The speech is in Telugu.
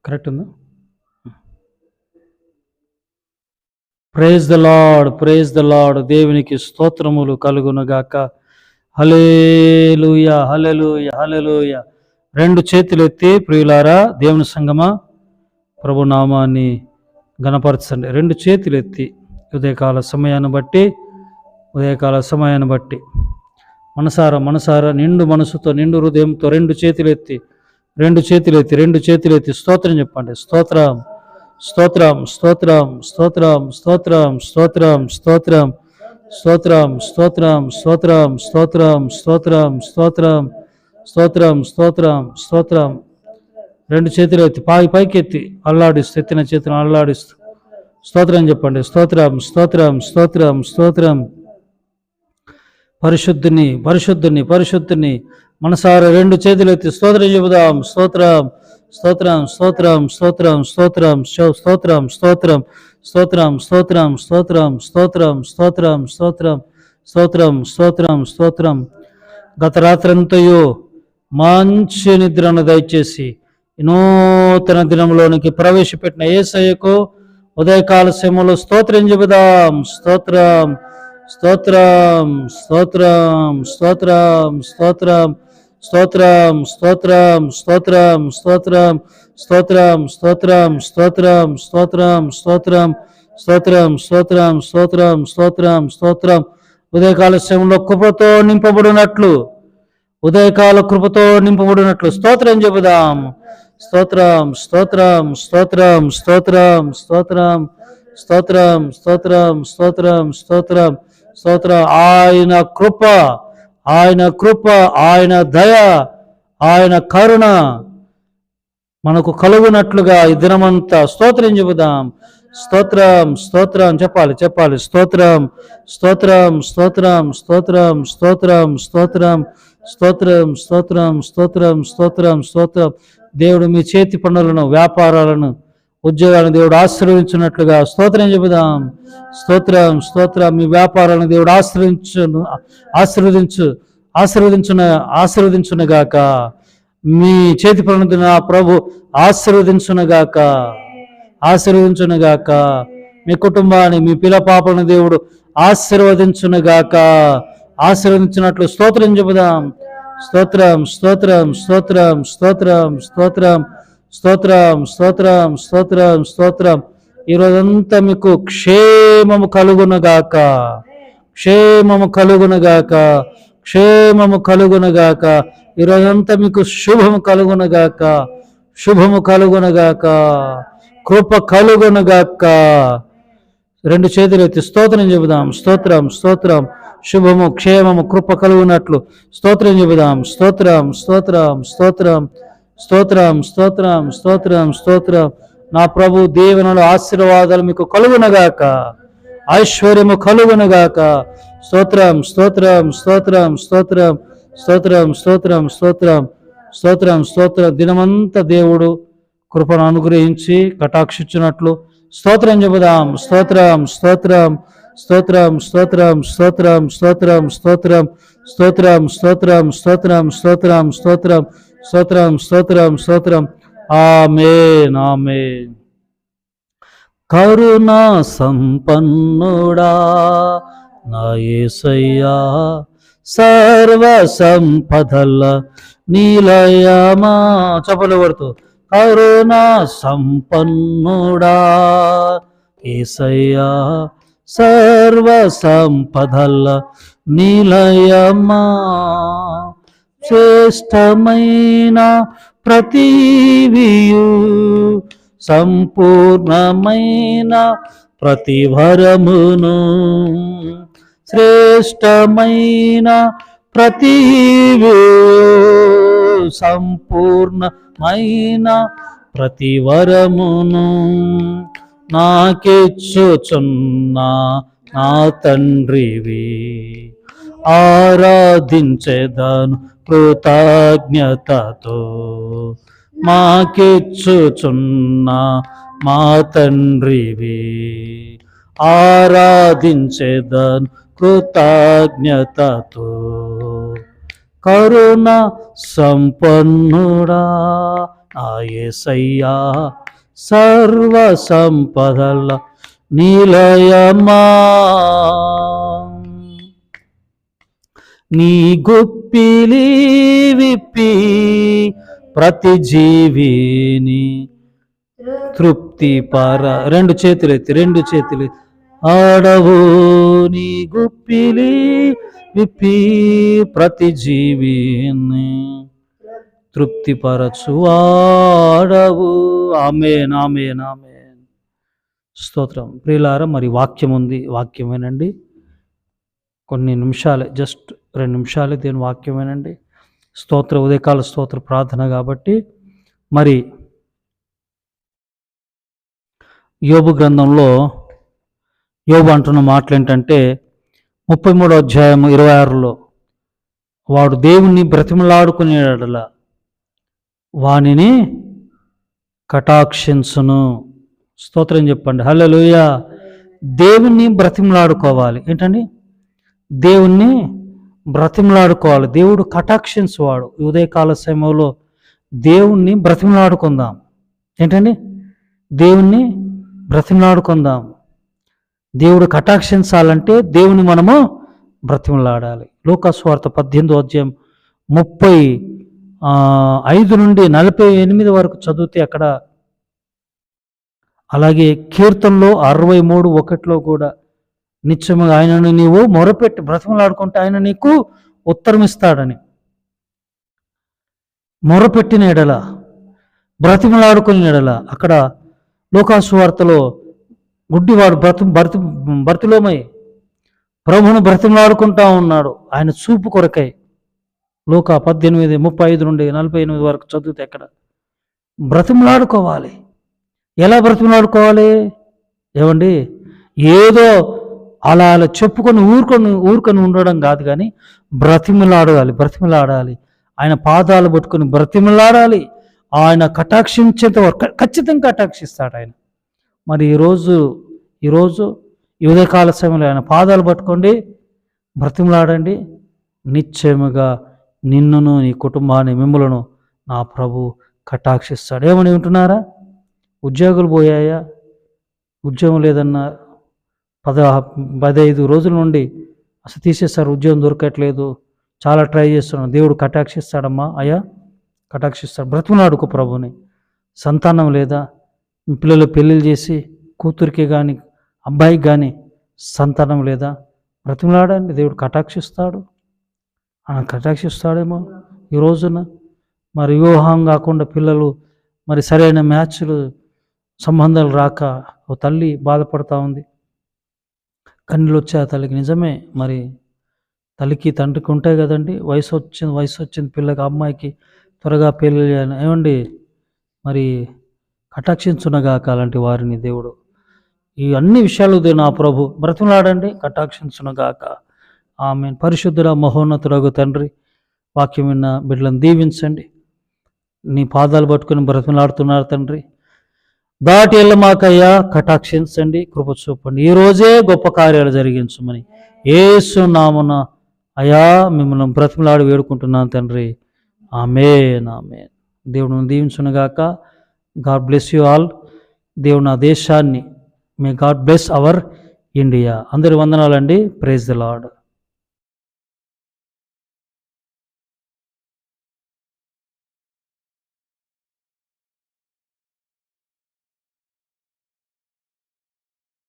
కరెక్ట్ ఉందా? Praise the Lord, praise the Lord. దేవునికి స్తోత్రములు కలుగునుగాక. హల్లెలూయా, హల్లెలూయా, హల్లెలూయా. రెండు చేతులు ఎత్తి ప్రియులారా, దేవుని సంగమా, ప్రభు నామాన్ని గణపరచండి. రెండు చేతులు ఎత్తి ఉదయకాల సమయాన్ని బట్టి మనసారా నిండు మనసుతో, నిండు హృదయంతో రెండు చేతులు ఎత్తి స్తోత్రం చెప్పండి. స్తోత్రం, స్తోత్రం, స్తోత్రం, స్తోత్రం, స్తోత్రం, స్తోత్రం, స్తోత్రం, స్తోత్రం, స్తోత్రం, స్తోత్రం, స్తోత్రం, స్తోత్రం, స్తోత్రం, స్తోత్రం, స్తోత్రం, స్తోత్రం. రెండు చేతులు ఎత్తి పైకి ఎత్తి అల్లాడిస్తూ, ఎత్తిన చేతులను అల్లాడిస్తూ స్తోత్రం చెప్పండి. స్తోత్రం, స్తోత్రం, స్తోత్రం, స్తోత్రం. పరిశుద్ధుని, పరిశుద్ధుని, పరిశుద్ధుని. మనసారా రెండు చేతులు ఎత్తి స్తోత్రం చెబుదాం. స్తోత్రం, స్తోత్రం, స్తోత్రం, స్తోత్రం, స్తోత్రం, స్తోత్రం, స్తోత్రం, స్తోత్రం, స్తోత్రం, స్తోత్రం, స్తోత్రం, స్తోత్రం, స్తోత్రం, స్తోత్రం, స్తోత్రం, స్తోత్రం. గత రాత్రంతయు మంచి నిద్రను దయచేసి నూతన దినంలోనికి ప్రవేశపెట్టిన యేసయ్యకు ఉదయకాల సమయంలో స్తోత్రం చెబుదాం. స్తోత్రం, స్తోత్రం, స్తోత్రం, స్తోత్రం, స్తోత్రం, స్తోత్రం, స్తోత్రం, స్తోత్రం, స్తోత్రం, స్తోత్రం, స్తోత్రం, స్తోత్రం, స్తోత్రం, స్తోత్రం, స్తోత్రం, స్తోత్రం, స్తోత్రం, స్తోత్రం, స్తోత్రం. ఉదయకాల సమయంలో కృపతో నింపబడినట్లు, స్తోత్రం చెబుదాం. స్తోత్రం, స్తోత్రం, స్తోత్రం, స్తోత్రం, స్తోత్రం, స్తోత్రం, స్తోత్రం, స్తోత్రం, స్తోత్రం, స్తోత్రం. ఆయన కృప, ఆయన దయ, ఆయన కరుణ మనకు కలుగునట్లుగా ఈ దినమంతా స్తోత్రం చెబుదాం. స్తోత్రం, స్తోత్రం చెప్పాలి. స్తోత్రం, స్తోత్రం, స్తోత్రం, స్తోత్రం, స్తోత్రం, స్తోత్రం, స్తోత్రం, స్తోత్రం, స్తోత్రం, స్తోత్రం, స్తోత్రం. దేవుడు మీ చేతి పనులను, వ్యాపారాలను, ఉద్యోగాలను దేవుడు ఆశీర్వదించినట్లుగా స్తోత్రం చెబుదాం. స్తోత్రం, స్తోత్రం. మీ వ్యాపారాలను దేవుడు ఆశీర్వదించునుగాక. మీ చేతి పనులను నా ప్రభు ఆశీర్వదించునుగాక. మీ కుటుంబాన్ని, మీ పిల్ల పాపలను దేవుడు ఆశీర్వదించినట్లు స్తోత్రం చెబుదాం. స్తోత్రం, స్తోత్రం, స్తోత్రం, స్తోత్రం, స్తోత్రం, స్తోత్రం, స్తోత్రం, స్తోత్రం, స్తోత్రం. ఈరోజంతా మీకు క్షేమము కలుగునుగాక, క్షేమము కలుగునుగాక, క్షేమము కలుగునుగాక. ఈరోజంతా మీకు శుభము కలుగునుగాక, శుభము కలుగునుగాక, కృప కలుగునుగాక. రెండు చేతులు ఎత్తి స్తోత్రం చెబుదాం. స్తోత్రం, స్తోత్రం. శుభము, క్షేమము, కృప కలుగునట్లు స్తోత్రం చెబుదాం. స్తోత్రం, స్తోత్రం, స్తోత్రం, స్తోత్రం, స్తోత్రం, స్తోత్రం, స్తోత్రం. నా ప్రభు దీవెనలు, ఆశీర్వాదాలు మీకు కలుగునగాక, ఐశ్వర్యము కలుగునగాక. స్తోత్రం, స్తోత్రం, స్తోత్రం, స్తోత్రం, స్తోత్రం, స్తోత్రం, స్తోత్రం, స్తోత్రం, స్తోత్రం. దినమంతా దేవుడు కృపను అనుగ్రహించి కటాక్షించినట్లు స్తోత్రం చెబుదాం. స్తోత్రం, స్తోత్రం, స్తోత్రం, స్తోత్రం, స్తోత్రం, స్తోత్రం, స్తోత్రం, స్తోత్రం, స్తోత్రం, స్తోత్రం, స్తోత్రం, స్తోత్రం, స్తోత్రం, స్తోత్రం, స్తోత్రం. ఆమేన్, ఆమేన్. కరుణా సంపన్నుడా నా యేసయ్యా, సర్వ సంపదల నిలయమా. చప్పలు కొడుతూ కరుణా సంపన్నుడా యేసయ్యా, సర్వ సంపదల నిలయమా. శ్రేష్టమైన ప్రతివియు, సంపూర్ణమైన ప్రతివరమును, శ్రేష్టమైన ప్రతివియు, సంపూర్ణమైన ప్రతివరమును నాకిచ్చుచున్నా నా తండ్రివి, ఆరాధించెదను కృతజ్ఞతతో. మాకిచ్చుచున్నా మా తండ్రివి, ఆరాధించెదను కృతజ్ఞతతో. కరుణ సంపన్నుడా ఆ యేసయ్యా సర్వ సంపదల నిలయమా, నీ గుప్పిలి విప్పి ప్రతి జీవిని తృప్తి పర. రెండు చేతులు ఆడవు, నీ గుప్పిలి విప్పి ప్రతి జీవిని తృప్తిపరచు ఆడవు. ఆమేన్, ఆమేన్, ఆమేన్. స్తోత్రం. ప్రియులారా, మరి వాక్యం ఉంది, వాక్యం వినండి. కొన్ని నిమిషాలే, జస్ట్ 2 నిమిషాలే దేని వాక్యం వినండి. స్తోత్ర ఉదయకాల స్తోత్ర ప్రార్థన కాబట్టి. మరి యోబు గ్రంథంలో యోబు అంటున్న మాటలు ఏంటంటే 33వ అధ్యాయం 26లో, వాడు దేవుణ్ణి బ్రతిమలాడుకునేడల వానిని కటాక్షించును. స్తోత్రం చెప్పండి. హల్లెలూయా. దేవుణ్ణి బ్రతిమలాడుకోవాలి. ఏంటండి? దేవుణ్ణి బ్రతిమలాడుకోవాలి. దేవుడు కటాక్షించువాడు. ఉదయకాల సమయంలో దేవుణ్ణి బ్రతిమలాడుకుందాం. ఏంటండి? దేవుణ్ణి బ్రతిమలాడుకుందాం. దేవుడు కటాక్షించాలంటే దేవుని మనము బ్రతిమలాడాలి. లూకాసు వార్త 18వ అధ్యాయం 35 నుండి 48 వరకు చదివితే అక్కడ, అలాగే కీర్తనలో 63:1 కూడా, నిత్యముగా ఆయనను నీవు మొరపెట్టి బ్రతిమలాడుకుంటే ఆయన నీకు ఉత్తరం ఇస్తాడని. మొరపెట్టిన ఎడల, బ్రతిమలాడుకునే ఎడల. అక్కడ లూకాసు వార్తలో గుడ్డివాడు బర్తిలోమై ప్రభువును బ్రతిమలాడుకుంటా ఉన్నాడు ఆయన చూపు కొరకై. లూకా 18:35 నుండి 48 వరకు చదివితే అక్కడ బ్రతిమలాడుకోవాలి. ఎలా బ్రతిమలాడుకోవాలి? ఏమండి, ఏదో అలా చెప్పుకొని ఊరుకొని ఉండడం కాదు, కానీ బ్రతిమలాడాలి. ఆయన పాదాలు పట్టుకొని బ్రతిమలాడాలి. ఆయన కటాక్షించేంత వరకు ఖచ్చితంగా కటాక్షిస్తాడు ఆయన. మరి ఈరోజు ఈ ఉదయకాల సమయంలో ఆయన పాదాలు పట్టుకోండి, బ్రతిమలాడండి. నిశ్చయముగా నిన్నును నీ కుటుంబాన్ని మిమ్ములను నా ప్రభు కటాక్షిస్తాడు. ఏమని ఉంటున్నారా? ఉద్యోగులు పోయాయా? ఉద్యోగం లేదన్నా 15 రోజుల నుండి అసలు తీసేస్తారు, ఉద్యోగం దొరకట్లేదు, చాలా ట్రై చేస్తున్నాను. దేవుడు కటాక్షిస్తాడమ్మా. అయ్యా కటాక్షిస్తాడు. బ్రతిమలాడుకో ప్రభుని. సంతానం లేదా? మీ పిల్లలు పెళ్ళిళ్ళు చేసి కూతురికి కానీ అబ్బాయికి కానీ సంతానం లేదా? బ్రతిమలాడండి, దేవుడు కటాక్షిస్తాడు. ఆయన కటాక్షిస్తాడేమో ఈ రోజున. మరి వివాహం కాకుండా పిల్లలు, మరి సరైన మ్యాచ్లు సంబంధాలు రాక ఓ తల్లి బాధపడుతూ ఉంది. కన్నీళ్ళు వచ్చే ఆ తల్లికి. నిజమే, మరి తల్లికి తండ్రికి ఉంటాయి కదండి. వయసు వచ్చింది పిల్లకి, అమ్మాయికి త్వరగా పెళ్ళి ఏమండి, మరి కటాక్షించునగాక అలాంటి వారిని దేవుడు. ఈ అన్ని విషయాలు నా ప్రభు బ్రతిమలాడండి, కటాక్షించునగాక. ఆమేన్. పరిశుద్ధుడ మహోన్నతుడగు తండ్రి, వాక్యం విన్న బిడ్డలను దీవించండి. నీ పాదాలు పట్టుకుని బ్రతిమలాడుతున్నారు తండ్రి. దాటి వెళ్ళమాకయ్యా, కటాక్షించండి, కృప చూపండి. ఈరోజే గొప్ప కార్యాలు జరిగించమని యేసు నామమున అయ్యా మిమ్మల్ని బ్రతిమలాడి వేడుకుంటున్నాను తండ్రి. ఆమేన్, ఆమేన్. దేవుడు దీవించునుగాక. God bless you all. దేవుడు నా దేశాన్ని, may God bless our India. అందరి వందనాలండి. Praise the lord.